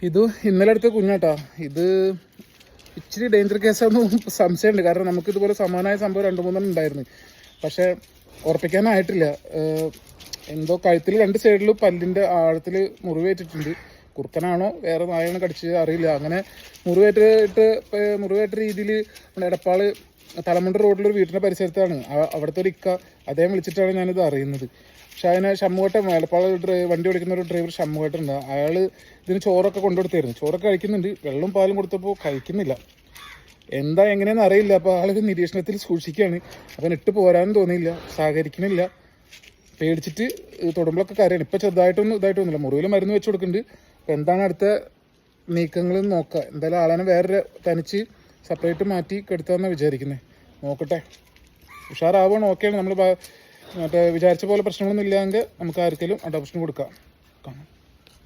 ഇത് ഇന്നലെ അടുത്ത കുഞ്ഞാട്ടാ. ഇത് ഇച്ചിരി ഡേഞ്ചർ കേസാണെന്ന് സംശയമുണ്ട്. കാരണം നമുക്കിതുപോലെ സമാനമായ സംഭവം 2-3 ഉണ്ടായിരുന്നു. പക്ഷേ ഉറപ്പിക്കാനായിട്ടില്ല. എന്തോ കഴുത്തിൽ 2 സൈഡിലും പല്ലിൻ്റെ ആഴത്തിൽ മുറിവേറ്റിട്ടുണ്ട്. കുറുക്കനാണോ വേറെ നായാണോ കടിച്ചത് അറിയില്ല. അങ്ങനെ മുറിവേറ്റ രീതിയിൽ നമ്മുടെ എടപ്പാൾ തലമുണ്ട റോഡിലൊരു വീട്ടിൻ്റെ പരിസരത്താണ്. അവിടുത്തെ ഒരു ഇക്ക അദ്ദേഹം വിളിച്ചിട്ടാണ് ഞാനിത് അറിയുന്നത്. പക്ഷെ അതിനെ ഷമ്മുവേട്ടൻ എടപ്പാൾ വണ്ടി ഓടിക്കുന്ന ഒരു ഡ്രൈവർ ഷമ്മുവേട്ടൻ ഉണ്ട്. അയാൾ ഇതിന് ചോറൊക്കെ കൊണ്ടുകൊടുത്തായിരുന്നു. ചോറൊക്കെ കഴിക്കുന്നുണ്ട്. വെള്ളവും പാലും കൊടുത്തപ്പോൾ കഴിക്കുന്നില്ല. എന്താ എങ്ങനെയാണെന്ന് അറിയില്ല. അപ്പോൾ ആളൊരു നിരീക്ഷണത്തിൽ സൂക്ഷിക്കുകയാണ്. അപ്പം ഇട്ട് പോരാനും തോന്നിയില്ല, സഹകരിക്കണില്ല. പേടിച്ചിട്ട് തൊടുമ്പോഴൊക്കെ കരയാണ്. ഇപ്പം ചെറുതായിട്ടൊന്നും ഇതായിട്ടൊന്നുമില്ല. മുറിവിൽ മരുന്ന് വെച്ച് കൊടുക്കുന്നുണ്ട്. അപ്പോൾ എന്താണ് അടുത്ത നീക്കങ്ങൾ നോക്കുക. എന്തായാലും ആളെ വേറെ തനിച്ച് സെപ്പറേറ്റ് മാറ്റി കെടുത്താമെന്നാണ് വിചാരിക്കുന്നത്. നോക്കട്ടെ, ഉഷാറാവുകയാണ്. ഓക്കെയാണ്. നമ്മൾ മറ്റേ വിചാരിച്ച പോലെ പ്രശ്നങ്ങളൊന്നും ഇല്ലെങ്കിൽ നമുക്ക് ആർക്കെങ്കിലും അഡോപ്ഷൻ കൊടുക്കാം. കാണാം.